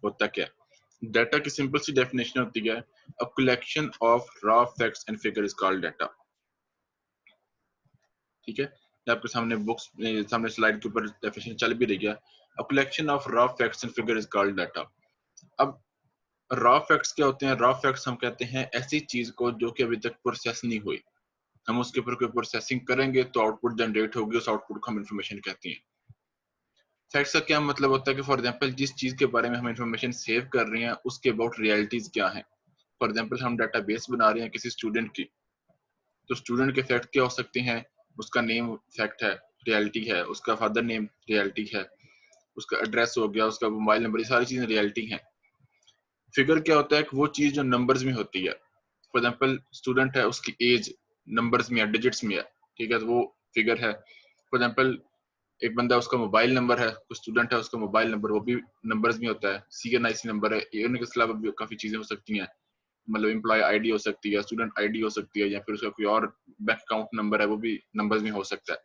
होता क्या है? डाटा की सिंपल सी डेफिनेशन होती है, अ collection of raw facts and figure is called data. ठीक है, ये आपके सामने बुक्स सामने स्लाइड के ऊपर डेफिनेशन चल भी रही है। अ collection of raw facts and figure is called data. अब रॉ फैक्ट्स क्या होते हैं? रॉ फैक्ट्स हम कहते हैं ऐसी चीज को जो कि अभी तक प्रोसेस नहीं हुई, हम उसके ऊपर कोई प्रोसेसिंग करेंगे तो आउटपुट जनरेट होगी, उस आउटपुट को हम इंफॉर्मेशन कहते हैं। फैक्ट्स का क्या मतलब होता है कि फॉर एग्जांपल जिस चीज के बारे में हम इंफॉर्मेशन सेव कर रहे हैं उसके अबाउट रियलिटीज क्या है। फॉर एग्जांपल हम डाटाबेस बना रहे हैं किसी स्टूडेंट की, तो स्टूडेंट के फैक्ट क्या हो सकते हैं? उसका नेम फैक्ट है, रियलिटी है, उसका फादर नेम रियलिटी है, उसका एड्रेस हो गया, उसका मोबाइल नंबर, ये सारी चीजें रियलिटी हैं। फिगर क्या होता है कि वो चीज जो नंबर्स में होती है। फॉर एग्जांपल स्टूडेंट है, उसकी एज नंबर्स में है, डिजिट्स में है, ठीक है, तो वो फिगर है। फॉर एग्जांपल एक बंदा, उसका मोबाइल नंबर है, कोई स्टूडेंट है, उसका मोबाइल नंबर वो भी नंबर्स में होता है, CNIC नंबर है। इनके अलावा भी काफी चीजें हो सकती हैं, मतलब एम्प्लॉय आईडी हो सकती है, स्टूडेंट आईडी हो सकती है, या फिर उसका कोई और बैंक अकाउंट नंबर है, वो भी नंबर्स में हो सकता है।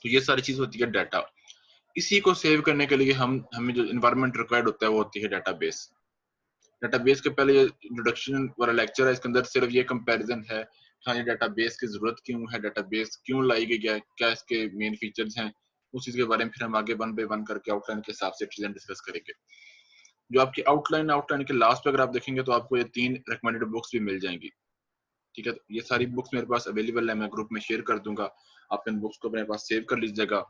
तो ये सारी चीज होती है डाटा। इसी को सेव करने के लिए हमें जो इन्वायरमेंट रिक्वायर्ड होता है वो होती है डाटाबेस। डाटाबेस के पहले ये इंट्रोडक्शन वाला लेक्चर है, इसके अंदर सिर्फ ये कंपैरिजन है, हाँ ये डाटाबेस की जरूरत क्यों है, डाटाबेस क्यों लाई गई है, क्या इसके मेन फीचर्स हैं, उस चीज के बारे में फिर हम आगे वन बाय वन करके आउटलाइन के हिसाब से चीजें डिस्कस करेंगे। जो आपकी आउटलाइन के लास्ट पे अगर आप देखेंगे तो आपको ये 3 रिकमेंडेड बुक्स भी मिल जाएंगी। ठीक है, तो ये सारी बुक्स मेरे पास अवेलेबल है, मैं ग्रुप में शेयर कर दूंगा, आप इन बुक्स को अपने पास सेव कर लीजिएगा।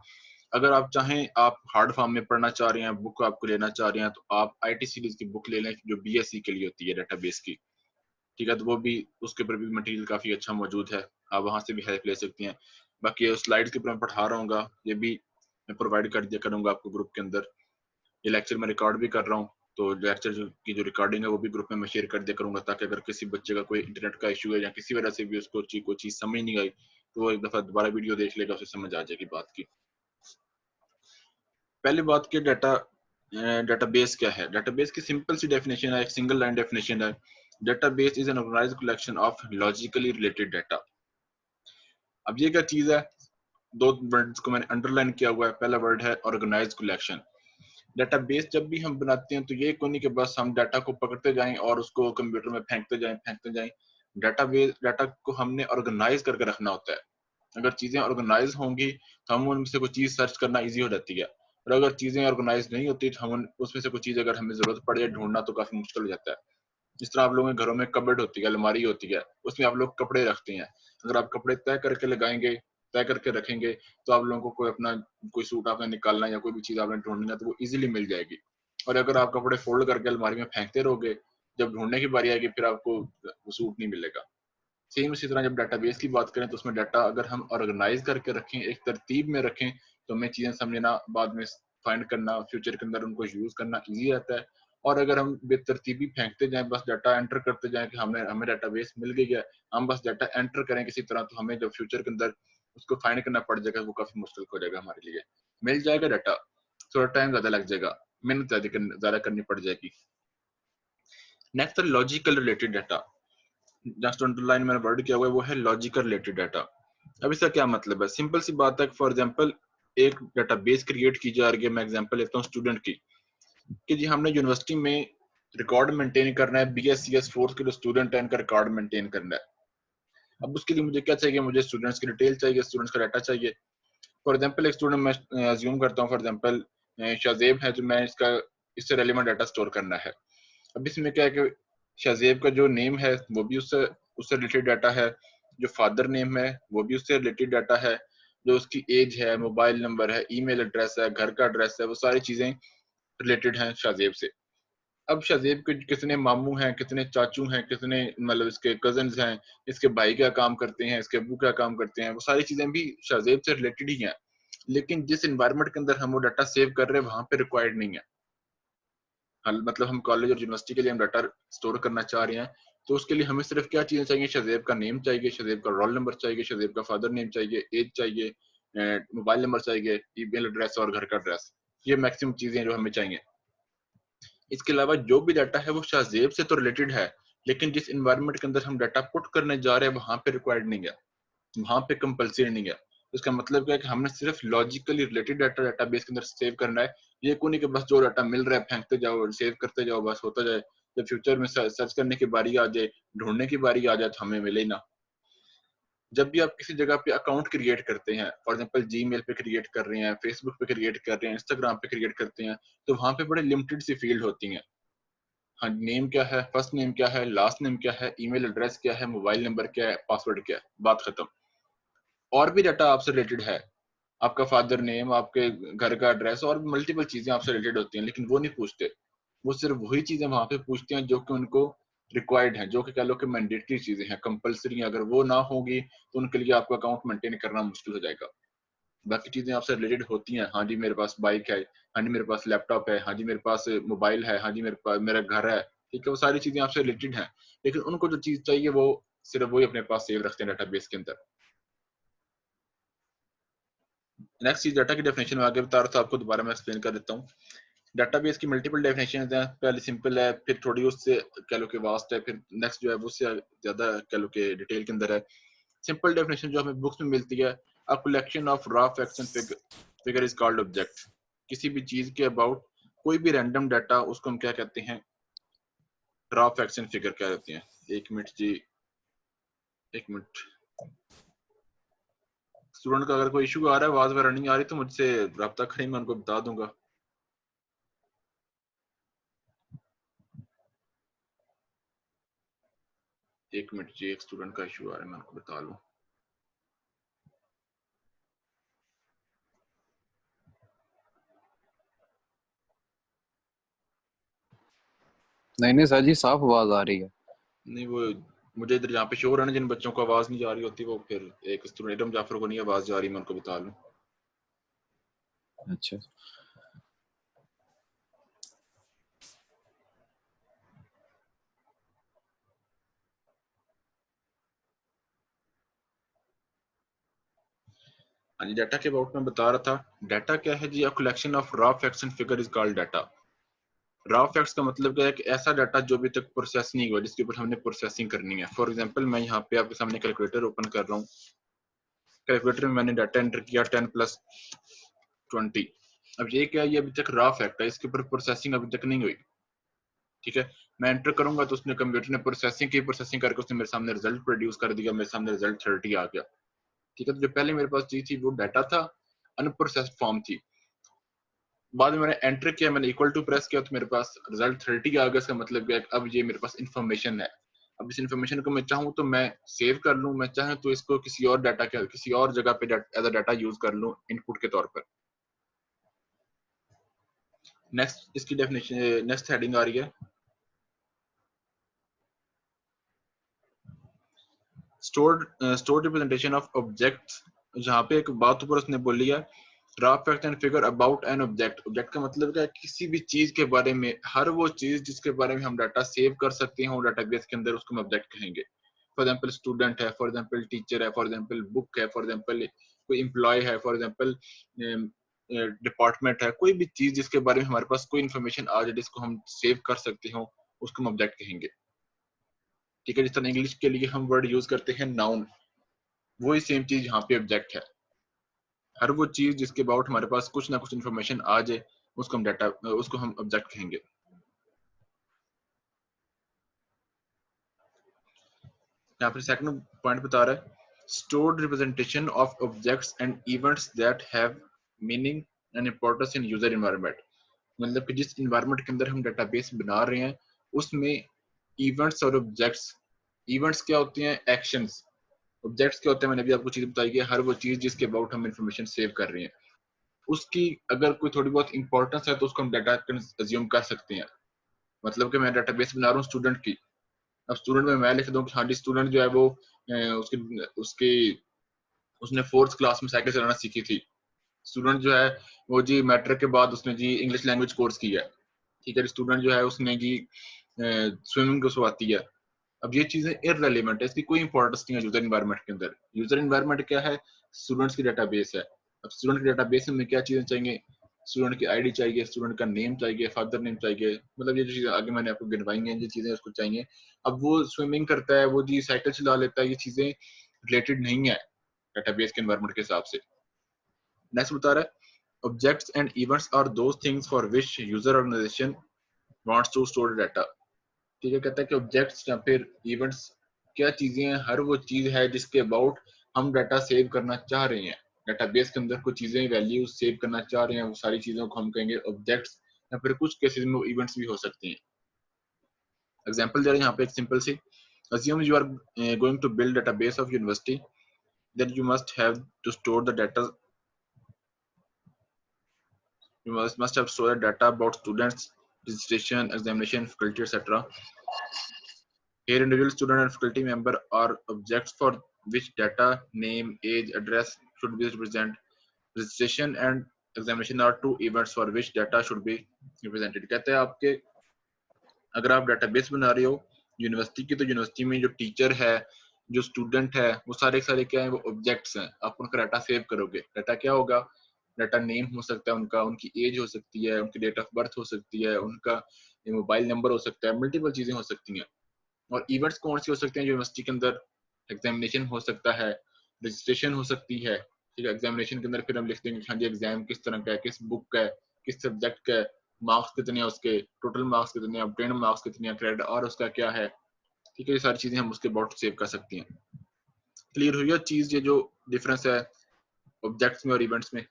अगर आप चाहें, आप हार्ड फॉर्म में पढ़ना चाह रहे हैं, बुक आपको लेना चाह रहे हैं, तो आप IT सीरीज की बुक ले लें जो BSc के लिए होती है डाटाबेस की। ठीक है, तो वो भी, उसके ऊपर भी मटेरियल काफी अच्छा मौजूद है, आप वहां से भी हेल्प ले सकती हैं। बाकी स्लाइड्स के ऊपर मैं पढ़ा रहा हूँ, ये भी मैं प्रोवाइड कर दिया करूंगा आपको ग्रुप के अंदर। ये लेक्चर मैं रिकॉर्ड भी कर रहा हूँ, तो लेक्चर की जो रिकॉर्डिंग है वो भी ग्रुप में मैं शेयर कर दिया करूंगा, ताकि अगर किसी बच्चे का कोई इंटरनेट का इशू है या किसी वजह से भी उसको कोई चीज समझ नहीं आई, तो वो एक दफा दोबारा वीडियो देख लेगा, उसे समझ आ जाएगी बात की। पहली बात की डाटाबेस क्या है? डाटाबेस की सिंपल सी डेफिनेशन है, एक सिंगल लाइन डेफिनेशन है, database is an organised collection of logically related data. अब ये क्या चीज है? दो वर्ड्स को मैंने अंडरलाइन किया हुआ है। पहला वर्ड है ऑर्गेनाइज्ड कलेक्शन। डाटाबेस जब भी हम बनाते हैं तो ये कोई नहीं कि बस हम डाटा को पकड़ते जाएं और उसको कंप्यूटर में फेंकते जाएं। डाटा को हमने ऑर्गेनाइज करके रखना होता है। अगर चीजें ऑर्गेनाइज होंगी तो हम उनमें से कोई चीज सर्च करना इजी हो जाती है, और अगर चीजें ऑर्गेनाइज नहीं होती तो हम उसमें से कोई चीज अगर हमें जरूरत पड़ जाए ढूंढना तो काफी मुश्किल हो जाता है। जिस तरह आप लोगों के घरों में कबर्ड होती है, अलमारी होती है, उसमें आप लोग कपड़े रखते हैं। अगर आप कपड़े तय करके लगाएंगे, तय करके रखेंगे, तो आप लोगों को कोई अपना कोई सूट आपने निकालना है या कोई भी चीज आपने ढूंढना है तो वो इजीली मिल जाएगी। और अगर आप कपड़े फोल्ड करके अलमारी में फेंकते रहोगे, जब ढूंढने की बारी आएगी फिर आपको वो सूट नहीं मिलेगा। सेम इसी तरह जब डाटाबेस की बात करें तो उसमें डाटा अगर हम ऑर्गेनाइज करके रखें, एक तरतीब में रखें, तो हमें चीजें समझना, बाद में फाइंड करना, फ्यूचर के अंदर उनको यूज करना इजी रहता है। और अगर हम बेतरतीबी फेंकते जाएं, बस डाटा एंटर करते जाएं कि हमें डाटाबेस मिल गई है, हम बस डाटा एंटर करें किसी तरह, तो हमें जब फ्यूचर के अंदर उसको फाइंड करना पड़ जाएगा, वो काफी मुश्किल हो जाएगा हमारे लिए। मिल जाएगा डाटा, थोड़ा टाइम ज्यादा लग जाएगा, मेहनत ज्यादा करनी पड़ जाएगी। नेक्स्ट है logical related data. Just underline मैंने वर्ड किया हुआ है वो है लॉजिकल रिलेटेड डाटा। अब इसका क्या मतलब है? सिंपल सी बात है, फॉर एग्जांपल एक डाटाबेस क्रिएट की जा रही है, मैं एग्जांपल लेता हूँ स्टूडेंट की, कि जी हमने यूनिवर्सिटी में रिकॉर्ड मेंटेन करना है, BScs फोर्थ के जो स्टूडेंट है इनका रिकॉर्ड मेंटेन करना है। अब उसके लिए मुझे क्या चाहिए? मुझे स्टूडेंट्स की डिटेल चाहिए, स्टूडेंट्स का डाटा चाहिए। फॉर एग्जांपल एक स्टूडेंट मैं अज्यूम करता हूँ, फॉर एग्जांपल शाहजेब है, जो मैं इससे रेलिवेंट डाटा स्टोर करना है। अब इसमें क्या है कि शाहजेब का जो नेम है वो भी उससे उससे रिलेटेड डाटा है, जो फादर नेम है वो भी उससे रिलेटेड डाटा है, जो उसकी एज है, मोबाइल नंबर है, ईमेल एड्रेस है, घर का एड्रेस है, वो सारी चीजें रिलेटेड हैं शाहजेब से। अब शाहजेब के कितने मामू हैं, कितने चाचू हैं, कितने मतलब इसके कजन्स हैं, इसके भाई क्या काम करते हैं, इसके अब्बू क्या काम करते हैं, वो सारी चीजें भी शाहजेब से रिलेटेड ही हैं। लेकिन जिस एनवायरनमेंट के अंदर हम वो डाटा सेव कर रहे हैं वहां पे रिक्वायर्ड नहीं है। मतलब हम कॉलेज और यूनिवर्सिटी के लिए हम डाटा स्टोर करना चाह रहे हैं, तो उसके लिए हमें सिर्फ क्या चीजें चाहिए? शाहजेब का नेम चाहिए, शाहजेब का रोल नंबर चाहिए, शाहजेब का फादर नेम चाहिए, एज चाहिए, मोबाइल नंबर चाहिए, ईमेल एड्रेस और घर का एड्रेस। ये मैक्सिमम चीजें जो हमें चाहिए। इसके अलावा जो भी डाटा है वो शाहजेब से तो रिलेटेड है, लेकिन जिस इन्वायरमेंट के अंदर हम डाटा पुट करने जा रहे हैं वहां पे रिक्वायर्ड नहीं है, वहां पे कंपलसरी नहीं है। इसका मतलब क्या है कि हमने सिर्फ लॉजिकली रिलेटेड डाटा डेटाबेस के अंदर सेव करना है। ये कोई नहीं कि बस जो डाटा मिल रहा है फेंकते जाओ, सेव करते जाओ, बस होता जाए। जब फ्यूचर में सर्च करने की बारी आ जाए, ढूंढने की बारी आ जाए तो हमें मिले ना। जब भी आप किसी जगह पे अकाउंट क्रिएट करते हैं, फॉर एग्जांपल जीमेल पे क्रिएट कर रहे हैं, फेसबुक पे क्रिएट कर रहे हैं, इंस्टाग्राम पे क्रिएट करते हैं, तो वहां पे बड़े लिमिटेड सी फील्ड होती हैं। हाँ, नेम क्या है, फर्स्ट नेम क्या है, लास्ट नेम क्या है, ईमेल एड्रेस क्या है, मोबाइल नंबर क्या है, पासवर्ड क्या है, बात खत्म। और भी डाटा आपसे रिलेटेड है, आपका फादर नेम, आपके घर का एड्रेस और मल्टीपल चीजें आपसे रिलेटेड होती हैं, लेकिन वो नहीं पूछते। वो सिर्फ वही चीजें वहां पे पूछते हैं जो कि उनको रिक्वायर्ड है, जो कि कह लो कि मैंडेटरी चीजें हैं, कंपलसरी हैं। अगर वो ना होगी तो उनके लिए आपका अकाउंट मेंटेन करना मुश्किल हो जाएगा। बाकी चीजें आपसे रिलेटेड होती हैं, हाँ जी मेरे पास बाइक है, हाँ जी मेरे पास लैपटॉप है, हाँ जी मेरे पास मोबाइल है, हाँ जी मेरे पास मेरा घर है, ठीक है, वो सारी चीजें आपसे रिलेटेड हैं। लेकिन उनको जो चीज चाहिए वो सिर्फ वही अपने पास सेव रखते हैं डाटाबेस के अंदर। नेक्स्ट चीज डाटा की डेफिनेशन में आगे बता रहा था, आपको दोबारा मैं एक्सप्लेन कर देता हूँ। डाटाबेस की मल्टीपल डेफिनेशन हैं, पहले सिंपल है, फिर थोड़ी उससे कह लो कि वास्ट है, फिर नेक्स्ट जो है वो उससे ज्यादा कह लो कि डिटेल के अंदर है। सिंपल डेफिनेशन जो हमें बुक्स में मिलती है, अ collection of raw facts and figure is called object. किसी भी चीज के अबाउट कोई भी रैंडम डाटा, उसको हम क्या कहते हैं, रॉ फैक्ट्स एंड फिगर क्या कहते हैं। एक मिनट जी, एक मिनट। स्टूडेंट का अगर कोई इशू आ रहा है, आवाज में रनिंग आ रही तो मुझसे रब्ता करें, मैं उनको बता दूंगा। एक मिनट जी, एक स्टूडेंट का इशू आ रहा है, मैं उनको बता लूं। नहीं नहीं सर जी, साफ आवाज आ रही है। नहीं, वो मुझे इधर यहाँ पे शोर है ना, जिन बच्चों को आवाज नहीं जा रही होती, वो फिर एक स्टूडेंट जाफर को नहीं आवाज जा रही, मैं उनको बता लूं। अच्छा। हाँ जी, डाटा के अबाउट में बता रहा था। डाटा क्या है जी, a collection of raw facts and figure is called data. Raw facts का मतलब क्या है कि ऐसा डाटा जो अभी तक प्रोसेस नहीं हुआ, जिसके ऊपर हमने प्रोसेसिंग करनी है। फॉर एग्जांपल मैं यहाँ पे आपके सामने कैलकुलेटर ओपन कर रहा हूँ। कैलकुलेटर में मैंने डाटा एंटर किया 10+20। अब ये क्या है, ये अभी तक रॉ फैक्ट है, इसके ऊपर प्रोसेसिंग अभी तक नहीं हुई। ठीक है, मैं एंटर करूंगा तो उसने, कंप्यूटर ने प्रोसेसिंग की, प्रोसेसिंग करके उसने मेरे सामने रिजल्ट प्रोड्यूस कर दिया, मेरे सामने रिजल्ट 30 आ गया। ठीक है, तो जो पहले मेरे पास चीज थी वो डाटा था, अनप्रोसेस्ड फॉर्म थी। बाद में मैंने एंटर किया, मैंने इक्वल टू प्रेस किया तो मेरे पास रिजल्ट 30 आ गया। इसका मतलब क्या है, अब ये मेरे पास इंफॉर्मेशन है। अब इस इंफॉर्मेशन को मैं चाहूँ तो मैं सेव कर लूँ, मैं चाहूँ तो इसको किसी और डाटा के, किसी और जगह पे एज अ डाटा यूज कर लूँ इनपुट के तौर पर। नेक्स्ट इसकी डेफिनेशन, नेक्स्ट हेडिंग आ रही है स्टोर्ड रिप्रेजेंटेशन ऑफ ऑब्जेक्ट्स। जहाँ पे एक बात ऊपर उसने बोली है, raw fact and figure about an object. Object का मतलब क्या है, किसी भी चीज के बारे में, हर वो चीज जिसके बारे में हम डाटा सेव कर सकते हैं वो डाटाबेस के अंदर, उसको हम ऑब्जेक्ट कहेंगे। फॉर एग्जांपल स्टूडेंट है, फॉर एग्जांपल टीचर है, फॉर एग्जांपल बुक है, फॉर एग्जांपल कोई एम्प्लॉय है, फॉर एग्जांपल डिपार्टमेंट है। कोई भी चीज जिसके बारे में हमारे पास कोई इन्फॉर्मेशन आ जाए, जिसको हम सेव कर सकते हो, उसको हम ऑब्जेक्ट कहेंगे। ठीक है, जिस तरह इंग्लिश के लिए हम वर्ड यूज करते हैं नाउन, वही सेम चीज यहाँ पे ऑब्जेक्ट है। हर वो चीज जिसके अबाउट हमारे पास कुछ ना कुछ इन्फॉर्मेशन आ जाए, उसको हम डाटा, उसको हम ऑब्जेक्ट कहेंगे। यहाँ पर सेकंड पॉइंट बता रहा है, stored representation of objects and events that have meaning and importance in user environment. मतलब कि जिस एनवायरनमेंट के अंदर हम डाटाबेस बना रहे हैं, उसमें इवेंट्स और ऑब्जेक्ट्स, इवेंट्स क्या होते हैं, एक्शंस। ऑब्जेक्ट्स क्या होते हैं, मैंने अभी आपको चीज बताई है, हर वो चीज जिसके अबाउट हम इंफॉर्मेशन सेव कर रहे हैं, उसकी अगर कोई थोड़ी बहुत इंपॉर्टेंस है तो उसको हम डाटा अज्यूम कर सकते हैं। मतलब कि मैं डाटाबेस बना रहा हूँ स्टूडेंट की, अब स्टूडेंट में मैं लिख दूं कि हाँ जी स्टूडेंट जो है वो उसकी उसकी उसने फोर्थ क्लास में साइकिल चलाना सीखी थी। स्टूडेंट जो है वो जी मैट्रिक के बाद उसने जी इंग्लिश लैंग्वेज कोर्स किया है। ठीक है, स्टूडेंट जो है उसने जी स्विमिंग को आती है। अब ये चीजें इररेलेवेंट है, इसकी कोई इंपॉर्टेंस नहीं है यूजर एनवायरनमेंट के अंदर। यूजर एनवायरनमेंट क्या है, स्टूडेंट्स की डाटाबेस है। अब स्टूडेंट की डाटाबेस में क्या चीजें चाहिए, स्टूडेंट की आईडी चाहिए, स्टूडेंट का नेम चाहिए, फादर नेम चाहिए, मतलब ये जो चीजें आगे मैंने आपको गिनवाई हैं, ये चीजें उसको चाहिए। अब वो स्विमिंग करता है, वो जी साइकिल चला लेता है, ये चीजें रिलेटेड नहीं है। डेटाबेस के एनवायरनमेंट के हिसाब से। नेक्स्ट बता रहा है objects and events are those things for which user organisation wants to store data. ठीक है, कहता है कि ऑब्जेक्ट्स या फिर इवेंट्स क्या चीजें हैं, हर वो चीज है जिसके अबाउट हम डाटा सेव करना चाह रहे हैं। डेटाबेस के अंदर कुछ चीजें वैल्यूज सेव करना चाह रहे हैं, वो सारी चीजों को हम कहेंगे ऑब्जेक्ट्स, या फिर कुछ केसेस में इवेंट्स भी हो सकते हैं। एग्जांपल दे रहे हैं यहाँ पे एक सिंपल सी, assume you are going to build database of university, then you must have to store the data, you must have stored data about students, registration, examination, faculty, etc. Here individual student and faculty member are objects for which data, name, age, address should be represented. Registration and examination are two events for which data should be represented. कहते हैं आपके अगर आप database बना रहे हो university की, तो यूनिवर्सिटी में जो टीचर है, जो स्टूडेंट है, वो सारे सारे क्या है, वो ऑब्जेक्ट्स हैं। आप उनका डाटा सेव करोगे, डाटा क्या होगा, डाटा नेम हो सकता है उनका, उनकी एज हो सकती है, उनकी डेट ऑफ बर्थ हो सकती है, उनका मोबाइल नंबर हो सकता है, मल्टीपल चीजें हो सकती हैं। और इवेंट्स कौन सी हो सकते हैं यूनिवर्सिटी के अंदर, एग्जामिनेशन हो सकता है, रजिस्ट्रेशन हो सकती है। ठीक है, एग्जामिनेशन के अंदर फिर हम लिख देंगे हाँ जी एग्जाम किस तरह का है, किस बुक का है, किस सब्जेक्ट का है, मार्क्स कितने हैं उसके, टोटल मार्क्स कितने हैं, ऑब्टेन मार्क्स कितने हैं, क्रेडिट और उसका क्या है। ठीक है, ये सारी चीजें हम उसके अबाउट सेव कर सकते हैं। क्लियर हुई है चीज, ये जो डिफरेंस है ऑब्जेक्ट्स में और इवेंट्स में।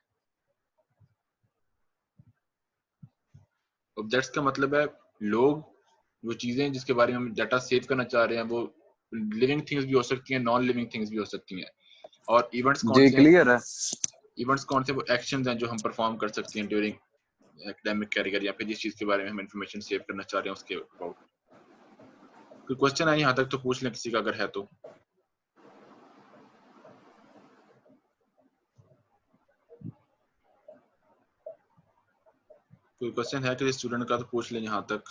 ऑब्जेक्ट्स का मतलब है लोग, वो चीजें जिसके बारे में हम डाटा सेव करना चाह रहे हैं, वो लिविंग थिंग्स भी हो सकती हैं, नॉन लिविंग थिंग्स भी हो सकती हैं। और इवेंट्स कौन जी से हैं, क्लियर है। इवेंट्स कौन से, वो एक्शंस हैं जो हम परफॉर्म कर सकते हैं ड्यूरिंग एकेडमिक कैरियर, या फिर जिस चीज के बारे में हम इंफॉर्मेशन सेव करना चाह रहे हैं उसके अबाउट। कोई क्वेश्चन है यहाँ तक तो पूछ लें किसी का अगर है तो। कोई क्वेश्चन है किसी स्टूडेंट का तो पूछ लें यहाँ तक।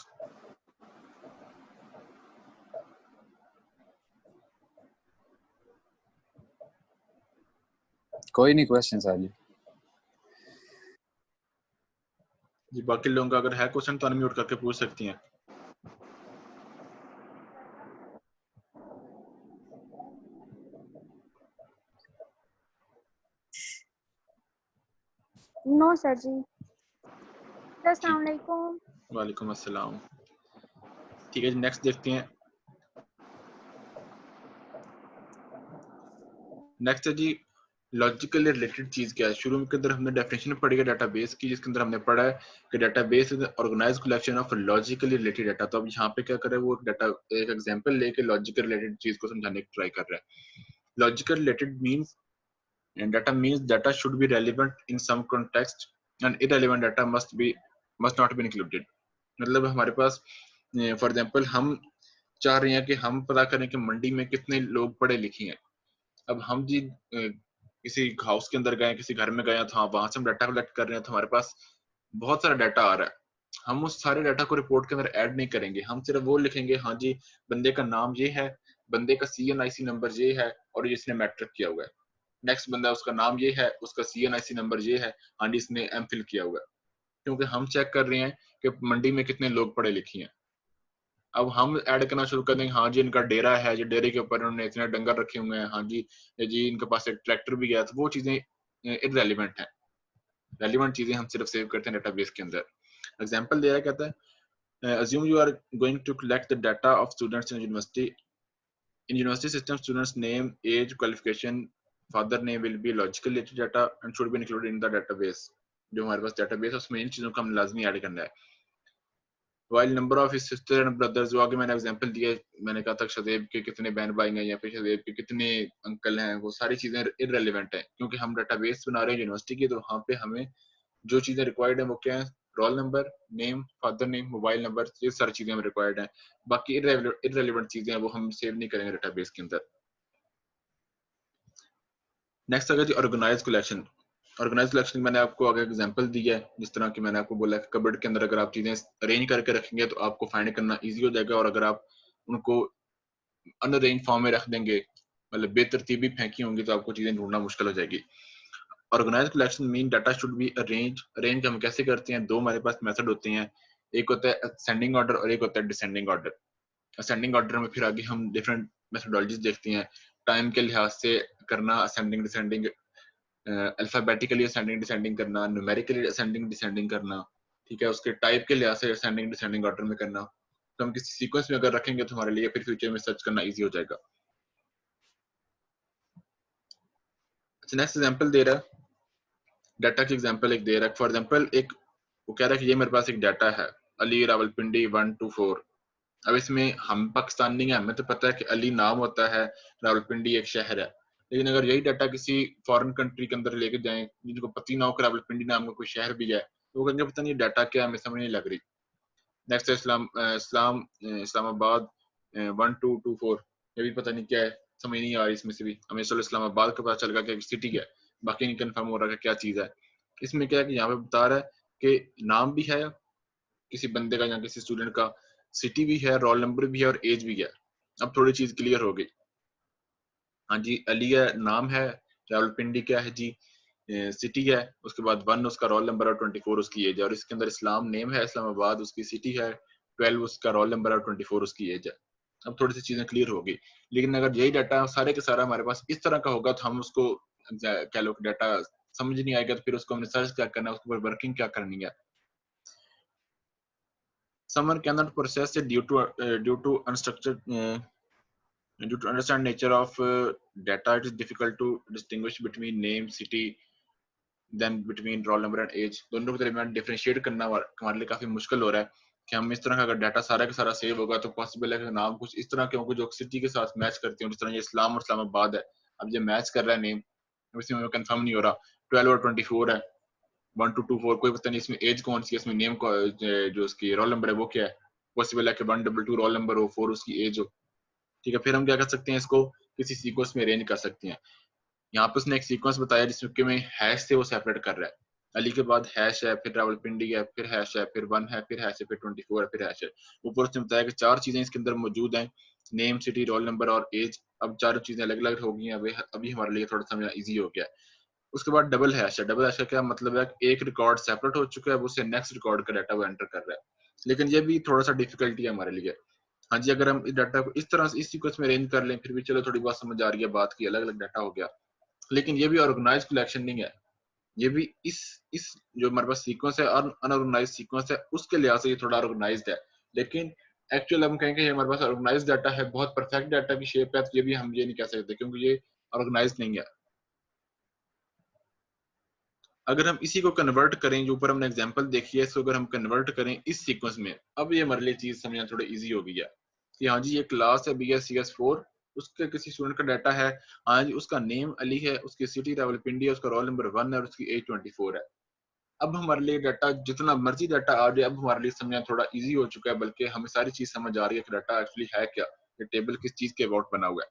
कोई नहीं क्वेश्चन सर जी। जी बाकी लोगों का अगर है क्वेश्चन तो अनम्यूट करके पूछ सकती हैं। नो सर जी। अस्सलाम वालेकुम। वालेकुम अस्सलाम। ठीक है जी, नेक्स्ट देखते हैं। नेक्स्ट है जी लॉजिकली रिलेटेड चीज क्या है। शुरू के अंदर हमने डेफिनेशन पढ़ी है डेटाबेस की, जिसके अंदर हमने पढ़ा है कि database is organised collection of logically related data. तो अब यहाँ पे क्या कर रहा है, वो डाटा एक एग्जांपल लेके लॉजिकल रिलेटेड चीज को समझाने की ट्राई कर रहा है। Logical related means data should be relevant in some context and irrelevant data must not be included। मतलब हमारे पास फॉर एग्जांपल हम चाह रहे हैं कि हम पता करें कि मंडी में कितने लोग पढ़े लिखे हैं। अब हम जी किसी हाउस के अंदर गए, किसी घर में गए, तो वहां से हम डाटा कलेक्ट कर रहे हैं, तो हमारे पास बहुत सारा डाटा आ रहा है। हम उस सारे डाटा को रिपोर्ट के अंदर ऐड नहीं करेंगे, हम सिर्फ वो लिखेंगे हाँ जी बंदे का नाम ये है, बंदे का CNIC नंबर ये है और इसने मैट्रिक किया हुआ है। नेक्स्ट बंदा उसका नाम ये है, उसका CNIC नंबर ये है, हाँ जी इसने MPhil किया हुआ है। क्योंकि हम चेक कर रहे हैं कि मंडी में कितने लोग पढ़े लिखे हैं। अब हम ऐड करना शुरू कर देंगे हाँ जी इनका डेरा है, जो डेरे के ऊपर उन्होंने इतने डंगर रखे हुए हैं, हाँ जी जी इनके पास एक ट्रैक्टर भी गया। तो वो चीजें इररेलेवेंट है। रेलिवेंट चीजें हम सिर्फ सेव करते हैं डेटाबेस के अंदर। एग्जांपल दे रहा है, कहता है assume you are going to collect the data of students in university. In university system, students name, age, qualification, father name will be logically related data and should be included in the database। जो हमारे पास database है उसमें इन चीजों को हम लाजमी add करना है। while number of his sister and brothers, जो आगे मैंने एग्जांपल दिया, मैंने कहा था शदेब के कितने बहन भाई हैं या फिर शदेब के कितने अंकल हैं, वो सारी चीजें इररेलेवेंट है। क्योंकि हम डेटाबेस बना रहे हैं यूनिवर्सिटी की, तो वहाँ पे हमें जो चीजें रिक्वायर्ड है वो क्या है, roll number, name, father name, mobile number, ये सारी चीजें हमें रिक्वायर्ड है। बाकी इररेलेवेंट चीजें हैं वो हम सेव नहीं करेंगे डेटाबेस के अंदर। नेक्स्ट आगे जी ऑर्गेनाइज कलेक्शन। ऑर्गेनाइज कलेक्शन मैंने आपको आगे एग्जांपल दिया है, जिस तरह की मैंने आपको बोला है कबर्ड के अंदर अगर आप चीजें अरेंज करके रखेंगे तो आपको फाइंड करना इजी हो जाएगा, और अगर आप उनको अनअरेंज फॉर्म में रख देंगे, मतलब बेतरतीबी फेंकी होंगी, तो आपको चीजें ढूंढना मुश्किल हो जाएगी। Organise collection mean data should be arrange. Arrange हम कैसे करते हैं, दो हमारे पास मेथड होते हैं, एक होता है असेंडिंग ऑर्डर और एक होता है डिसेंडिंग ऑर्डर। असेंडिंग ऑर्डर में फिर आगे हम डिफरेंट मेथोडोलॉजीज देखते हैं, टाइम के लिहाज से करना, ascending descending, alphabetically ascending descending करना, न्यूमेरिकली असेंडिंग डिसेंडिंग करना, ठीक है, उसके टाइप के लिहाज से असेंडिंग डिसेंडिंग ऑर्डर में करना। तो हम किसी सीक्वेंस में अगर रखेंगे तो हमारे लिए फिर फ्यूचर में सर्च करना इजी हो जाएगा। अच्छा, नेक्स्ट एग्जांपल दे रहा है, डाटा की एग्जांपल एक दे रहा है। फॉर एग्जांपल एक वो कह रहा है कि ये मेरे पास एक डाटा है, अली रावलपिंडी 1 to 4। अब इसमें हम पाकिस्तानी हैं, हमें तो पता है कि अली नाम होता है, रावलपिंडी एक शहर है, लेकिन अगर यही डाटा किसी फॉरेन कंट्री के अंदर लेके जाएं जिनको पता ही ना हो कि रावलपिंडी नाम का कोई शहर भी है, तो वो कहेंगे पता नहीं डाटा क्या है, हमें समझ नहीं लग रही। नेक्स्ट है इस्लामाबाद 1 to 4, ये भी पता नहीं क्या है, समझ नहीं आ रही इसमें से भी। हमें चलो इस्लामाबाद का पता चल गया कि सिटी है, बाकी नहीं कंफर्म हो रहा कि क्या चीज है। इसमें क्या है कि यहाँ पे बता रहा है कि नाम भी है किसी बंदे का या किसी स्टूडेंट का, सिटी भी है, रोल नंबर भी है और एज भी है। अब थोड़ी चीज क्लियर हो गई। हाँ जी, अली है नाम है, रावलपिंडी क्या है जी, सिटी है, उसके बाद 1 उसका रोल नंबर और 24 उसकी एज है, और इसके अंदर इस्लाम नेम है, इस्लामाबाद उसकी सिटी है, 12 उसका रोल नंबर और 24 उसकी एज है। अब थोड़ी सी चीजें क्लियर हो गई। लेकिन अगर यही डाटा सारे के सारा हमारे पास इस तरह का होगा तो हम उसको कह लो डाटा समझ नहीं आएगा, तो फिर उसको हमने सर्च क्या करना है, उसके ऊपर वर्किंग क्या करनी है। Someone cannot process it due to unstructured due to understand nature of data. It is difficult to distinguish between name, city, then between roll number and age. दोनों के दरमियान डिफरेंशिएट करना हमारे लिए काफी मुश्किल हो रहा है कि हम इस तरह का अगर डाटा सारा का सारा सेव होगा तो पॉसिबल है कि नाम कुछ इस तरह के होंगे जो सिटी के साथ मैच करते हो, जिस तरह ये इस्लाम और इस्लामाबाद है। अब ये मैच कर रहा है नेम, इसमें कंफर्म नहीं हो रहा, 12 और 24 है, 1 to 2 4, कोई पता नहीं इसमें एज कौन सी है, इसमें नेम को जो उसकी रोल नंबर है वो क्या है। पॉसिबल है कि 122 रोल नंबर हो, 4 उसकी एज हो, ठीक है। फिर हम क्या कर सकते हैं, इसको किसी सीक्वेंस में अरेंज कर सकते हैं। यहाँ पे उसने एक सीक्वेंस बताया जिसमें में हैश से वो सेपरेट कर रहा है। अली के बाद हैश है, फिर रावलपिंडी है, फिर हैश है, फिर 1 है, फिर हैश है, फिर 24 है, फिर हैश है। ऊपर उसने बताया कि 4 चीजें इसके अंदर मौजूद हैं, नेम, सिटी, रोल नंबर और एज। अब चारों चीजें अलग अलग हो गई हैं, अभी हमारे लिए थोड़ा समझना इजी हो गया है। उसके बाद डबल हैश है। डबल हैश का क्या मतलब है, एक रिकॉर्ड सेपरेट हो चुका है, वो उससे नेक्स्ट रिकॉर्ड का डाटा वो एंटर कर रहा है, लेकिन ये भी थोड़ा सा डिफिकल्टी है हमारे लिए। हाँ जी, अगर हम इस डाटा को इस तरह से इस सीक्वेंस में अरेंज कर लें फिर भी चलो थोड़ी बहुत समझ आ रही है बात की, अलग अलग डाटा हो गया, लेकिन ये भी ऑर्गेनाइज कलेक्शन नहीं है। ये भी इस जो हमारे पास सीक्वेंस है और अनऑर्गेनाइज सीक्वेंस है उसके लिहाज से ये थोड़ा ऑर्गेनाइज्ड है, लेकिन एक्चुअल हम कहेंगे ये हमारे पास ऑर्गेनाइज डाटा है, बहुत परफेक्ट डाटा की शेप है, तो ये भी हम ये नहीं कह सकते क्योंकि ये ऑर्गेनाइज नहीं है। अगर हम इसी को कन्वर्ट करें, जो ऊपर हमने एग्जांपल देखी है, इसको अगर हम कन्वर्ट करें इस सीक्वेंस में, अब ये हमारे लिए चीज समझना थोड़ा इजी हो गई है कि हाँ जी ये क्लास है BSCS4, उसके किसी स्टूडेंट का डाटा है, हाँ जी उसका नेम अली है, उसकी सिटी रावलपिंडी है, उसका रोल नंबर 1 है और उसकी एज 24 है। अब हमारे लिए डाटा जितना मर्जी डाटा आ जाए, अब हमारे लिए समझना थोड़ा इजी हो चुका है, बल्कि हमें सारी चीज समझ आ रही है कि डाटा एक्चुअली है क्या, ये टेबल किस चीज के अबाउट बना हुआ है।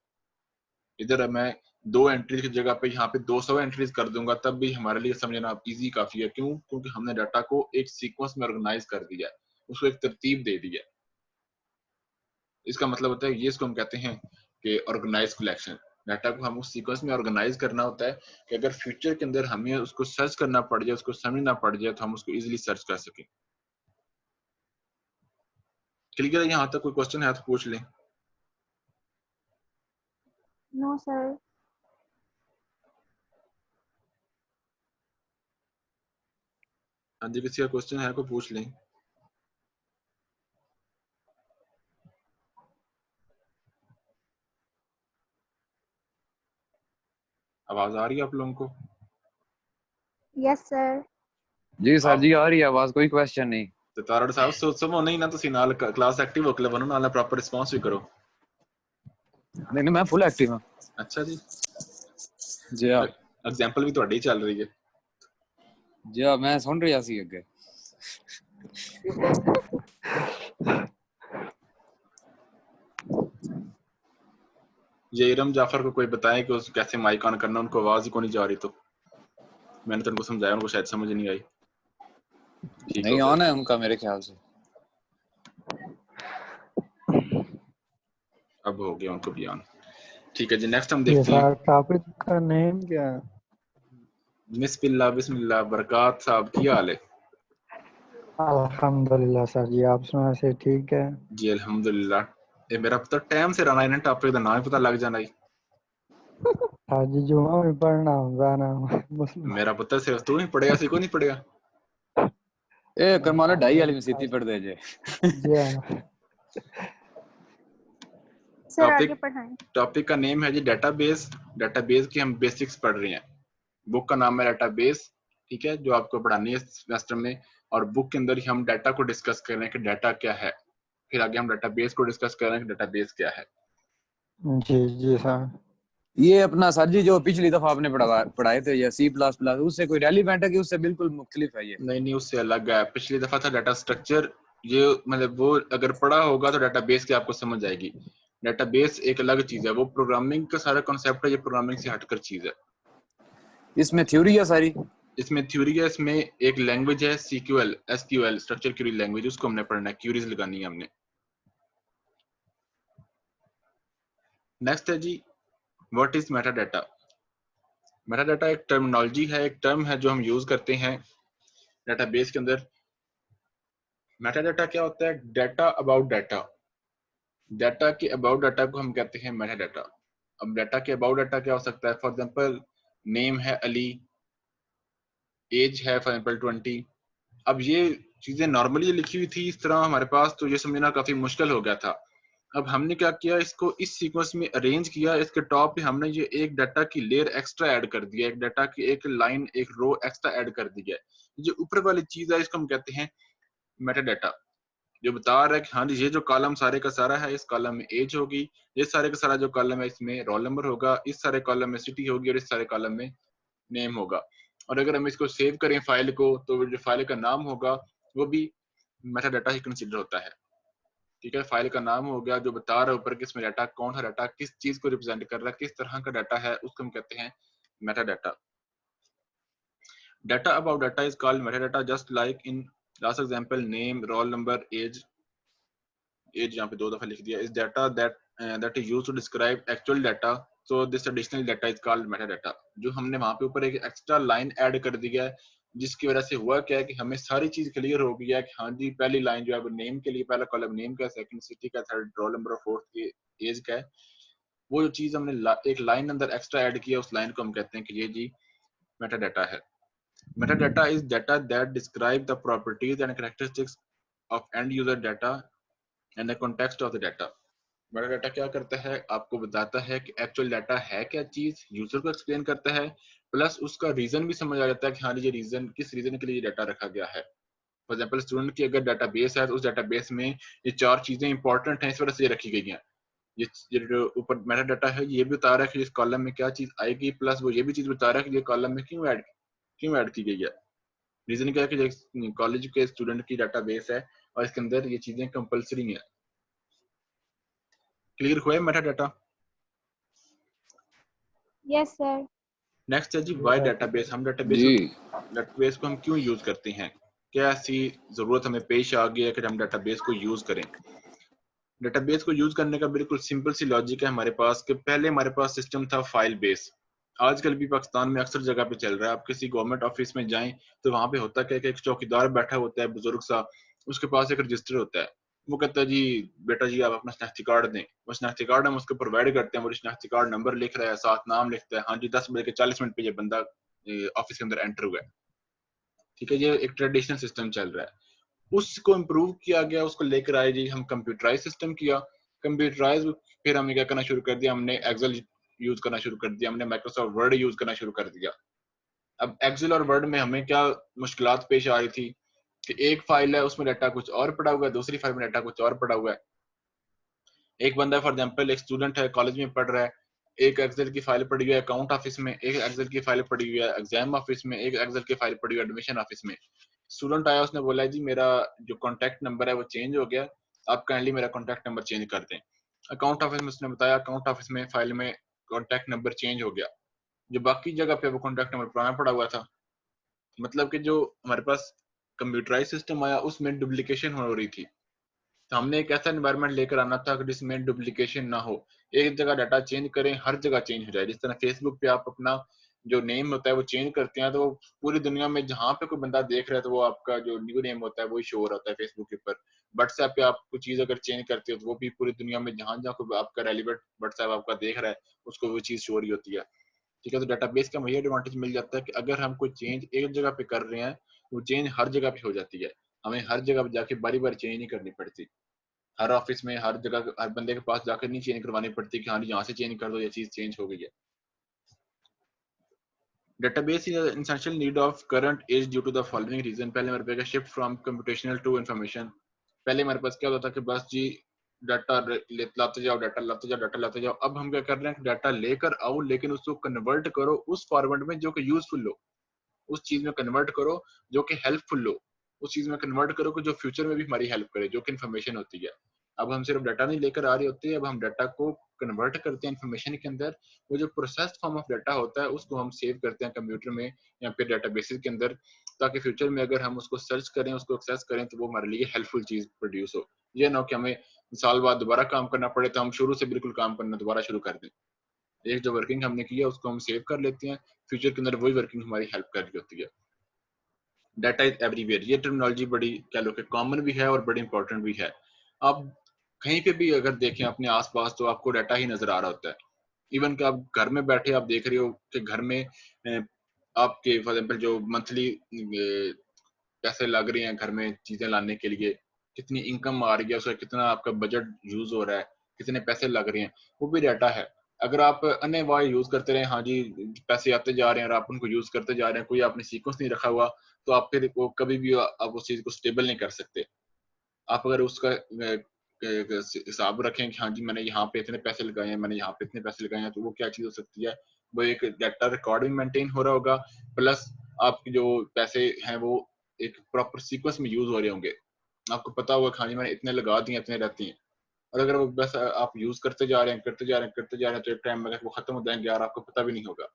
इधर मैं 2 एंट्रीज की जगह पे यहाँ पे 200 एंट्रीज कर दूंगा, तब भी हमारे लिए समझना इजी काफी है। क्यों? क्योंकि हमने डाटा को एक सीक्वेंस में ऑर्गेनाइज कर दिया है, उसको एक तरतीब दे दी है। इसका मतलब होता है ये, इसको हम कहते हैं कि ऑर्गेनाइज कलेक्शन। डाटा को हम उस सीक्वेंस में ऑर्गेनाइज करना होता है कि अगर फ्यूचर के अंदर हमें उसको सर्च करना पड़ जाए, उसको समझना पड़ जाए, तो हम उसको इजीली सर्च कर सकें। क्लियर है? यहाँ तक कोई क्वेश्चन है तो पूछ लें। No sir. हाँ जी, किसी का क्वेश्चन है को पूछ लें। आवाज आ रही है आप लोगों को? Yes sir. जी सर जी, आ रही है आवाज, कोई क्वेश्चन नहीं। ਤੇ ਤਾਰੜ ਸਾਹਿਬ ਸਮੋ ਨਹੀਂ ਨਾ, ਤੁਸੀਂ ਨਾਲ ਕਲਾਸ ਐਕਟਿਵ ਹੋ ਕੇ ਲਵੋ ਨਾਲ ਪ੍ਰੋਪਰ ਰਿਸਪੌਂਸ ਵੀ ਕਰੋ। नहीं नहीं, मैं फुल एक्टिव हूं। अच्छा जी जी हाँ एग्जांपल भी ਤੁਹਾਡੀ ਚੱਲ ਰਹੀ ਹੈ। जी हाँ, मैं सुन रहा सी अगे। ये इरम जाफर को कोई बताएं कि उस कैसे माइक ऑन करना, उनको आवाज ही को नहीं जा रही, तो मैंने तो उनको समझाया, उनको शायद समझ नहीं आई। ठीक नहीं ऑन है उनका मेरे ख्याल से। अब हो गया उनको भी ऑन। ठीक है जी, नेक्स्ट हम देखते हैं। टॉपिक का नेम क्या है? बिस्मिल्लाह बरकात साहब, की हाल है? अल्हम्दुलिल्लाह सर जी, आप सुना से ठीक है जी अल्हम्दुलिल्लाह। ये मेरा पता टाइम से रहना है, टॉपिक का नाम ही पता लग जाना है। हाजी जुमा में पढ़ना जाना मुस्लिम मेरा पुत्र सिर्फ तू ही पढ़ेगा, सिको नहीं पढ़ेगा। ए करमाना ढाई वाली में सीधी पढ़ दे जे। जी हाँ। सर आगे टॉपिक पढ़ाएं। टॉपिक का नेम है जी डेटाबेस। डेटाबेस की हम बेसिक्स पढ़ रहे हैं। बुक का नाम है डेटाबेस, ठीक है, जो आपको पढ़ानी है इस सेमेस्टर में। और बुक के अंदर ही हम डाटा को डिस्कस कर रहे हैं कि डाटा क्या है। फिर आगे हम डेटाबेस को डिस्कस कर रहे हैं कि डेटाबेस क्या है। जी जी सर। ये अपना सर जी जो पिछली दफा आपने पढ़ाए थे या C++, उससे कोई रेलिवेंट है कि उससे बिल्कुल मुख्तलिफ है ये? नहीं नहीं, उससे अलग है। पिछली दफा था डाटा स्ट्रक्चर। ये मतलब वो अगर पढ़ा होगा तो डाटाबेस की आपको समझ आएगी। डेटाबेस एक अलग चीज है, वो प्रोग्रामिंग का सारा कॉन्सेप्ट है, ये प्रोग्रामिंग से हटकर चीज है। इसमें थ्योरी है सारी? इसमें थ्योरी है, इसमें एक लैंग्वेज है SQL, स्ट्रक्चर क्वेरी लैंग्वेज, उसको हमने पढ़ना है, क्यूरीज लगानी है हमने। नेक्स्ट है जी, व्हाट इज मेटाडाटा। मेटाडाटा एक टर्मिनोलॉजी है, एक टर्म है जो हम यूज करते हैं डेटाबेस के अंदर। मेटाडाटा क्या होता है? Data about data. डाटा के अबाउट डाटा को हम कहते हैं मेटाडाटा। अब डाटा के अबाउट डाटा क्या हो सकता है? फॉर एग्जांपल नेम है अली, एज है फॉर एग्जांपल 20। अब ये चीजें नॉर्मली लिखी हुई थी इस तरह हमारे पास, तो ये समझना काफी मुश्किल हो गया था। अब हमने क्या किया, इसको इस सीक्वेंस में अरेंज किया। इसके टॉप पे हमने ये एक डाटा की लेयर एक्स्ट्रा ऐड कर दिया, एक डाटा की एक लाइन, एक रो एक्स्ट्रा ऐड कर दी है। जो ऊपर वाली चीज है इसको हम कहते हैं मेटाडाटा, जो बता रहा है कि हाँ जी ये जो कॉलम सारे का सारा है, इस कॉलम में एज होगी, ये सारे का सारा जो कॉलम है इसमें रोल नंबर होगा, इस सारे कॉलम में सिटी होगी और इस सारे कॉलम में नेम होगा। और अगर हम इसको सेव करें फाइल को, तो जो फाइल का नाम होगा वो भी मेटाडाटा ही कंसीडर होता है। ठीक है, फाइल का नाम हो गया जो बता रहा है ऊपर कि इसमें डाटा कौन सा डाटा किस चीज को रिप्रेजेंट कर रहा है, किस तरह का डाटा है, उसको हम कहते हैं metadata. Data about data is called metadata, just like in last example name, roll number, age. Age यहाँ पे 2 दफा लिख दिया। Is data that is used to describe actual data, so this additional data is called metadata. जो हमने वहां पे ऊपर एक एक्स्ट्रा लाइन ऐड कर दिया है, जिसकी वजह से हुआ क्या है कि हमें सारी चीज क्लियर हो गई है कि हाँ जी पहली लाइन जो है वो नेम के लिए, पहला कॉलम नेम का, सेकंड सिटी का, थर्ड रोल नंबर और फोर्थ की एज का है। वो जो चीज हमने एक लाइन अंदर एक्स्ट्रा ऐड किया, उस लाइन को हम कहते हैं कि ये जी मेटाडाटा है। Metadata is data that describe the properties and characteristics of and user data and the context of the data. Metadata क्या करता है? आपको बताता है कि एक्चुअल डाटा है क्या चीज, यूजर को एक्सप्लेन करता है, प्लस उसका रीजन भी समझ आ जाता है कि हाँ ये रीजन किस रीजन के लिए डाटा रखा गया है। फॉर एग्जाम्पल स्टूडेंट की अगर डाटाबेस है तो उस डाटाबेस में ये 4 चीजें इंपॉर्टेंट हैं, इस वजह से ये रखी गई हैं। ये जो ऊपर मेटा डाटा है ये भी बता रहा है कि इस कॉलम में क्या चीज आएगी, प्लस वो ये भी चीज बता रहा है कि ये कॉलम में क्यों ऐड की गई है। रीजन क्या है कि कॉलेज के स्टूडेंट की डाटाबेस है और इसके अंदर ये चीजें कंपलसरी है। क्लियर हुआ Meta data? Yes sir. Next है जी वाई डेटाबेस। हम जी डेटाबेस को हम क्यों यूज करते हैं, क्या ऐसी जरूरत हमें पेश आ गई है कि हम डेटाबेस को यूज करें। डेटाबेस को यूज करने का बिल्कुल सिंपल सी लॉजिक है हमारे पास कि पहले हमारे पास सिस्टम था फाइल बेस। आजकल भी पाकिस्तान में अक्सर जगह पे चल रहा है। आप किसी गवर्नमेंट ऑफिस में जाएं तो वहां पे होता क्या है कि एक चौकीदार बैठा होता है बुजुर्ग सा, उसके पास एक रजिस्टर होता है। वो कहता है जी बेटा जी आप अपना शनाख्ती कार्ड दें। वो शनाख्ती कार्ड हम उसको प्रोवाइड करते हैं, वो शनाख्ती कार्ड नंबर लिख रहा है, साथ नाम लिखता है, हाँ जी 10 बज के 40 मिनट पे ये बंदा ऑफिस के अंदर एंटर हुआ है। ठीक है, ये एक ट्रेडिशनल सिस्टम चल रहा है। उसको इम्प्रूव किया गया, उसको लेकर आए जी हम कंप्यूटराइज सिस्टम किया। कंप्यूटराइज फिर हमने क्या करना शुरू कर दिया, हमने एक्सेल यूज करना शुरू कर दिया, हमने माइक्रोसॉफ्ट वर्ड यूज करना शुरू कर दिया। अब एक्सेल और वर्ड में हमें क्या मुश्किलात पेश आ रही थी कि एक फाइल है उसमें डाटा कुछ और पड़ा हुआ है, दूसरी फाइल में डाटा कुछ और पड़ा हुआ है। एक बंदा फॉर एग्जांपल एक स्टूडेंट है, कॉलेज में पढ़ रहा है, एक एक्सेल की फाइल पड़ी हुई है अकाउंट ऑफिस में, एक एक्सेल की फाइल पड़ी हुई है एग्जाम ऑफिस में, एक एक्सेल की फाइल पड़ी हुई है एडमिशन ऑफिस में। स्टूडेंट आया, उसने बोला जी मेरा जो कॉन्टैक्ट नंबर है वो चेंज हो गया, आप काइंडली मेरा कॉन्टैक्ट नंबर चेंज कर दें। अकाउंट ऑफिस में उसने बताया, अकाउंट ऑफिस में फाइल में कॉन्टैक्ट नंबर चेंज हो गया, जो बाकी जगह पे वो कॉन्टैक्ट नंबर पुराना पड़ा हुआ था। मतलब कि जो हमारे पास कंप्यूटराइज सिस्टम आया उसमें डुप्लीकेशन हो रही थी। तो हमने एक ऐसा एनवायरनमेंट लेकर आना था कि जिसमें डुप्लीकेशन ना हो, एक जगह डाटा चेंज करें हर जगह चेंज हो जाए। जिस तरह फेसबुक पे आप अपना जो नेम होता है वो चेंज करते हैं, तो वो पूरी दुनिया में जहाँ पे कोई बंदा देख रहा है तो वो आपका जो न्यू नेम होता है वही शो हो रहा है फेसबुक के ऊपर। व्हाट्सएप पे आप कोई चीज अगर चेंज करते हो तो वो भी पूरी दुनिया में जहां जहां कोई आपका रेलिवेंट व्हाट्सएप आपका देख रहा है उसको वो चीज शो हो रही होती है। ठीक है, तो डेटाबेस का वही एडवांटेज मिल जाता है कि अगर हम कोई चेंज एक जगह पे कर रहे हैं, वो चेंज हर जगह पे हो जाती है। हमें हर जगह पे जाके बारी बारी चेंज नहीं करनी पड़ती। हर ऑफिस में हर जगह हर बंदे के पास जाकर नहीं चेंज करवानी पड़ती कि हाँ जी यहाँ से चेंज कर दो, ये चीज चेंज हो गई है। Database is an essential need of current age due to the following reason। पहले हमारे पास shift from computational to information. पहले हमारे पास क्या होता था कि बस जी डाटा लाते जाओ, डाटा लाते जाओ, डाटा लाते जाओ। अब हम क्या कर रहे हैं, डाटा लेकर आओ लेकिन उसको कन्वर्ट करो उस फॉर्मेट में जो कि यूजफुल हो, उस चीज में कन्वर्ट करो जो कि हेल्पफुल हो, उस चीज में कन्वर्ट करो कि जो फ्यूचर में भी हमारी हेल्प करे, जो कि इन्फॉर्मेशन होती है। अब हम सिर्फ डाटा नहीं लेकर आ रहे होते, अब हम डाटा को कन्वर्ट करते हैं इन्फॉर्मेशन के अंदर। वो जो प्रोसेस्ड फॉर्म ऑफ डाटा होता है उसको हम सेव करते हैं कंप्यूटर में या फिर डाटाबेसेस के अंदर, ताकि फ्यूचर में अगर हम उसको सर्च करें, उसको एक्सेस करें तो वो हमारे लिए हेल्पफुल चीज प्रोड्यूस हो। ये ना हो कि हमें साल बाद दोबारा काम करना पड़े तो हम शुरू से बिल्कुल काम करना दोबारा शुरू कर दें। एक जो वर्किंग हमने की है उसको हम सेव कर लेते हैं, फ्यूचर के अंदर वही वर्किंग हमारी हेल्प कर रही होती है। डाटा इज एवरीवेयर, ये टर्मिनोलॉजी बड़ी कह लो कि कॉमन भी है और बड़ी इंपॉर्टेंट भी है। आप कहीं पे भी अगर देखें अपने आसपास तो आपको डाटा ही नजर आ रहा होता है। इवन कि आप घर में बैठे आप देख रहे हो कि घर में आपके फॉर एग्जाम्पल जो मंथली पैसे लग रहे हैं घर में चीजें लाने के लिए, कितनी इनकम आ रही है, उसका कितना आपका बजट यूज हो रहा है, कितने पैसे लग रहे हैं, वो भी डाटा है। अगर आप अनएवाय यूज करते रहे, हाँ जी पैसे आते जा रहे हैं और आप उनको यूज करते जा रहे हैं, कोई आपने सीक्वेंस नहीं रखा हुआ, तो आप फिर वो कभी भी आप उस चीज को स्टेबल नहीं कर सकते। आप अगर उसका हिसाब रखें कि हाँ जी मैंने यहाँ पे इतने पैसे लगाए हैं, मैंने यहाँ पे इतने पैसे लगाए हैं, तो वो क्या चीज हो सकती है, वो एक डाटा रिकॉर्ड भी मेंटेन हो रहा होगा, प्लस आपके जो पैसे हैं वो एक प्रॉपर सीक्वेंस में यूज हो रहे होंगे। आपको पता होगा कि हाँ जी मैंने इतने लगा दिए, इतने रहते हैं। और अगर वो बस आप यूज करते जा रहे हैं करते जा रहे हैं करते जा रहे हैं तो एक टाइम में वो खत्म हो जाएंगे और आपको पता भी नहीं होगा।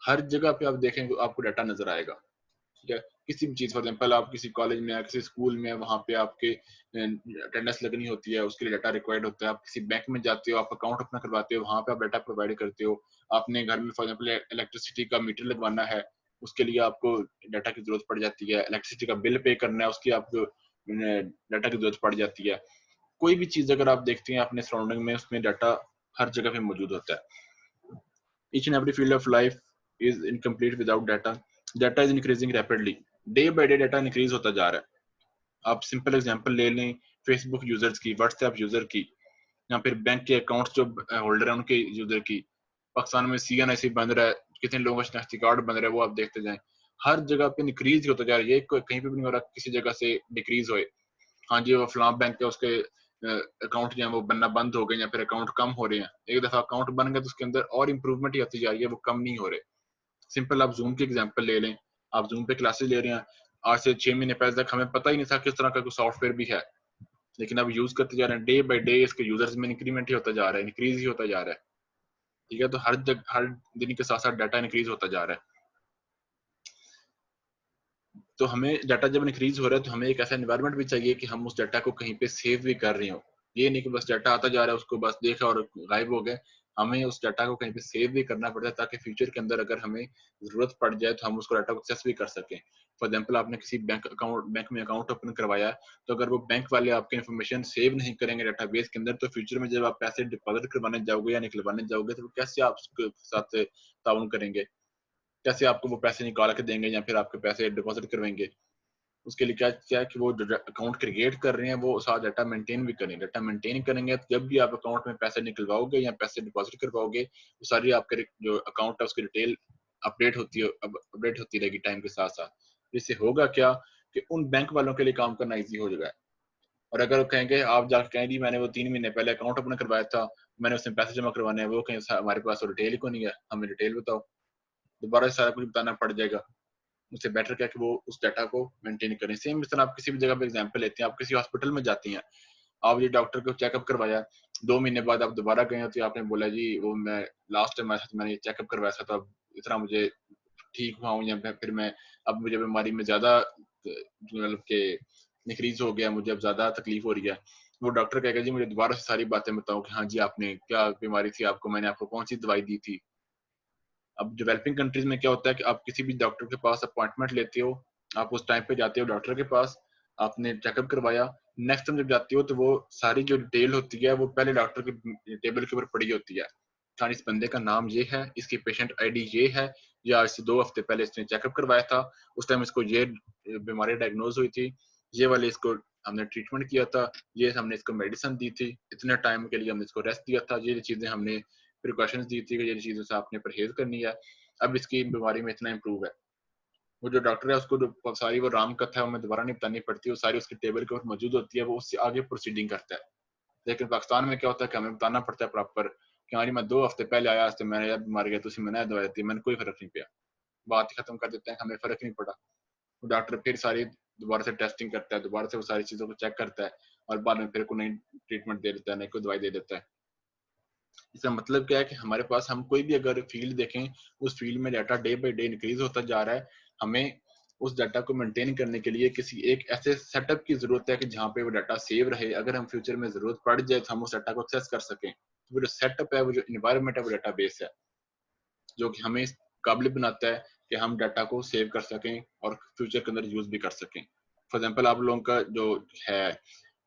हर जगह पे आप देखेंगे आपको डाटा नजर आएगा। ठीक है, किसी भी चीज फॉर एग्जाम्पल आप किसी कॉलेज में या किसी स्कूल में वहां पे आपके अटेंडेंस लगनी होती है, उसके लिए डाटा रिक्वायर्ड होता है। आप किसी बैंक में जाते हो, आप अकाउंट अपना करवाते हो, वहां पे आप डाटा प्रोवाइड करते हो। आपने घर में फॉर एग्जाम्पल इलेक्ट्रिसिटी का मीटर लगवाना है, उसके लिए आपको डाटा की जरूरत पड़ जाती है। इलेक्ट्रिसिटी का बिल पे करना है, उसकी आपको डाटा की जरूरत पड़ जाती है। कोई भी चीज अगर आप देखते हैं अपने सराउंडिंग में, उसमें डाटा हर जगह पे मौजूद होता है। Each and every field of life is incomplete without data. Data is increasing rapidly. Day by day data increase होता जा रहा है। आप सिंपल एग्जांपल ले लें फेसबुक यूजर्स की, व्हाट्सएप यूजर की, या फिर बैंक के अकाउंट्स जो होल्डर है उनके यूजर की। पाकिस्तान में CNIC बन रहा है, कितने लोगों का शनाख्ती कार्ड बन रहा है वो आप देखते जाएं। हर जगह पे इंक्रीज होता जा रहा है, ये कहीं पे भी नहीं हो रहा किसी जगह से डिक्रीज होए। हाँ जी वो फलां बैंक है उसके अकाउंट जो है वो बनना बंद हो गए या फिर अकाउंट कम हो रहे हैं। एक दफा अकाउंट बन गए तो उसके अंदर और इंप्रूवमेंट ही आती जा रही है, वो कम नहीं हो रहे। सिंपल आप जूम की एग्जांपल ले लें, आप जूम पे क्लासेस ले रहे हैं, आज से 6 महीने पहले तक हमें पता ही नहीं था किस तरह का कोई सॉफ्टवेयर भी है, लेकिन अब यूज करते जा रहे हैं। डे बाय डे इसके यूजर्स में इंक्रीमेंट ही होता जा रहा है, इंक्रीज ही होता जा रहा है। ठीक है, तो हर दिन के साथ साथ डाटा इंक्रीज होता जा रहा है। तो हमें डाटा जब इंक्रीज हो रहा है तो हमें एक ऐसा एनवायरनमेंट भी चाहिए कि हम उस डाटा को कहीं पे सेव भी कर रहे हो। ये नहीं कि बस डाटा आता जा रहा है उसको बस देखा और गायब हो गए। हमें उस डाटा को कहीं पे सेव भी करना पड़ता है ताकि फ्यूचर के अंदर अगर हमें जरूरत पड़ जाए तो हम उसको डाटा को एक्सेस भी कर सकें। फॉर एग्जाम्पल आपने किसी बैंक में अकाउंट ओपन करवाया, तो अगर वो बैंक वाले आपकी इन्फॉर्मेशन सेव नहीं करेंगे डाटाबेस के अंदर, तो फ्यूचर में जब आप पैसे डिपॉजिट करवाने जाओगे या निकलवाने जाओगे तो कैसे आप उसके साथ ताउन करेंगे, कैसे आपको वो पैसे निकाल के देंगे या फिर आपके पैसे डिपॉजिट करवाएंगे। उसके लिए क्या क्या है कि वो अकाउंट क्रिएट कर रहे हैं वो साथ डाटा मेंटेन भी करें। डाटा मेंटेन करेंगे तो जब भी आप अकाउंट में पैसे निकलवाओगे या पैसे डिपॉजिट करवाओगे, वो सारी आपके जो अकाउंट है उसकी डिटेल अपडेट होती रहेगी टाइम के साथ साथ। इससे होगा क्या कि उन बैंक वालों के लिए काम करना ईजी हो जाएगा। और अगर कहेंगे आप जाकर कहें जी मैंने वो 3 महीने पहले अकाउंट ओपन करवाया था, मैंने उसमें पैसे जमा करवाने हैं, वो कहें हमारे पास तो डिटेल ही को नहीं है, हमें डिटेल बताओ, दोबारा सारा कुछ बताना पड़ जाएगा। उससे बेटर क्या कि वो उस डाटा को मेंटेन करें। सेम इस तरह आप किसी भी जगह पे एग्जांपल लेते हैं, आप किसी हॉस्पिटल में जाती हैं, आप ये डॉक्टर को चेकअप करवाया, 2 महीने बाद आप दोबारा गए हो तो आपने बोला जी वो मैं लास्ट टाइम मैंने चेकअप करवाया था, तो अब इतना मुझे ठीक हुआ हूँ, या फिर मैं अब मुझे बीमारी में ज्यादा मतलब के इंक्रीज हो गया, मुझे अब ज्यादा तकलीफ हो रही है। वो डॉक्टर कहेगा जी मुझे दोबारा से सारी बातें बताओ कि हाँ जी आपने क्या बीमारी थी, आपको मैंने आपको कौन सी दवाई दी थी। अब डेवलपिंग कंट्रीज में क्या होता है कि आप किसी भी डॉक्टर के पास अपॉइंटमेंट लेते हो, आप उस टाइम पे जाते हो डॉक्टर के पास, आपने चेकअप करवाया, नेक्स्ट टाइम जब जाती हो तो वो सारी जो डिटेल होती है वो पहले डॉक्टर के टेबल के ऊपर पड़ी होती है। हाँ, इस बंदे का नाम ये है, इसकी पेशेंट आईडी ये है, या इससे 2 हफ्ते पहले इसने चेकअप करवाया था, उस टाइम इसको ये बीमारी डायग्नोज हुई थी, ये वाले इसको हमने ट्रीटमेंट किया था, ये हमने इसको मेडिसिन दी थी, इतने टाइम के लिए हमने इसको रेस्ट दिया था, ये चीजें हमने प्रिकॉशंस दी थी कि ये चीजों से आपने परहेज करनी है, अब इसकी बीमारी में इतना इम्प्रूव है। वो जो डॉक्टर है उसको जो सारी वो राम कथा है हमें दोबारा नहीं बतानी पड़ती, वो सारी उसके टेबल के ऊपर मौजूद होती है, वो उससे आगे प्रोसीडिंग करता है। लेकिन पाकिस्तान में क्या होता है कि हमें बताना पड़ता है प्रॉपर कि हाँ जी मैं 2 हफ्ते पहले आया तो मैंने यह बीमारी है, तो मैंने दवाई दी, मैंने कोई फर्क नहीं पाया, बात ही खत्म कर देते हैं, हमें फर्क नहीं पड़ा। तो डॉक्टर फिर सारी दोबारा से टेस्टिंग करता है, दोबारा से वो सारी चीजों को चेक करता है और बाद में फिर को नई ट्रीटमेंट दे देता है, नई कोई दवाई दे देता है। इसका मतलब क्या है कि हमारे पास हम कोई भी अगर फील्ड देखें, उस फील्ड में data day by day increase होता जा रहा है, हमें उस डाटा को मेंटेन करने के लिए किसी एक ऐसे सेटअप की जरूरत है कि जहाँ पे वो डाटा सेव रहे, अगर हम फ्यूचर में जरूरत पड़ जाए तो हम उस डाटा को एक्सेस कर सकें। तो वो जो सेटअप है, वो जो इन्वायरमेंट है, वो डाटा बेस है जो कि हमें इस काबिल बनाता है कि हम डाटा को सेव कर सकें और फ्यूचर के अंदर यूज भी कर सकें। फॉर एग्जाम्पल आप लोगों का जो है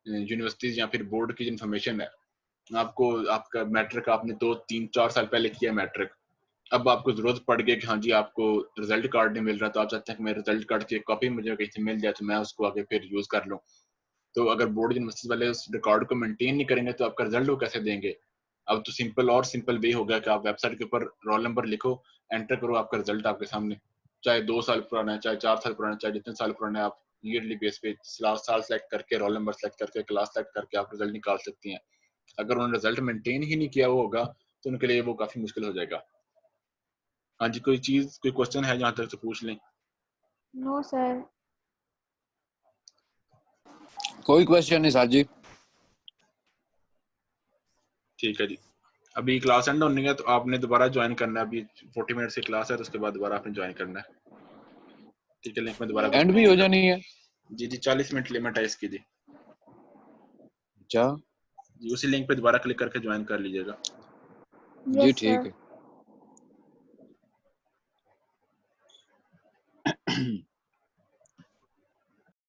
यूनिवर्सिटीज या फिर बोर्ड की इन्फॉर्मेशन है, आपको आपका मैट्रिक आपने 2 3 4 साल पहले किया मैट्रिक, अब आपको जरूरत पड़ गई कि हाँ जी आपको रिजल्ट कार्ड नहीं मिल रहा, तो आप चाहते हैं कि मेरे रिजल्ट कार्ड की एक कॉपी मुझे कहीं से मिल जाए तो मैं उसको आगे फिर यूज कर लूँ। तो अगर बोर्ड यूनिवर्सिटी वाले उस रिकॉर्ड को मेंटेन नहीं करेंगे तो आपका रिजल्ट वो कैसे देंगे? अब तो सिंपल और सिंपल वे हो गया कि आप वेबसाइट के ऊपर रोल नंबर लिखो, एंटर करो, आपका रिजल्ट आपके सामने, चाहे 2 साल पुराना है, चाहे 4 साल पुराना है, चाहे जितने साल पुराना है, आप ईयरली बेस पे साल सेलेक्ट करके, रोल नंबर सेलेक्ट करके, क्लास सेलेक्ट करके आप रिजल्ट निकाल सकती हैं। अगर उन्होंने रिजल्ट मेंटेन ही नहीं किया हुआ होगा तो उनके लिए वो काफी मुश्किल हो जाएगा। हाँ जी, कोई चीज कोई क्वेश्चन है जहाँ तक तो पूछ लें। No sir. कोई क्वेश्चन नहीं सर जी। ठीक है जी, अभी क्लास एंड होने है तो आपने दोबारा ज्वाइन करना है, अभी 40 मिनट की क्लास है तो उसके बाद दोबारा आपने ज्वाइन करना है। ठीक है, लिंक में दोबारा एंड भी हो जानी है जी जी, 40 मिनट लिमिट है इसकी जी। अच्छा जी, उसी लिंक पे दोबारा क्लिक करके ज्वाइन कर लीजिएगा। जी यस ठीक सर। है।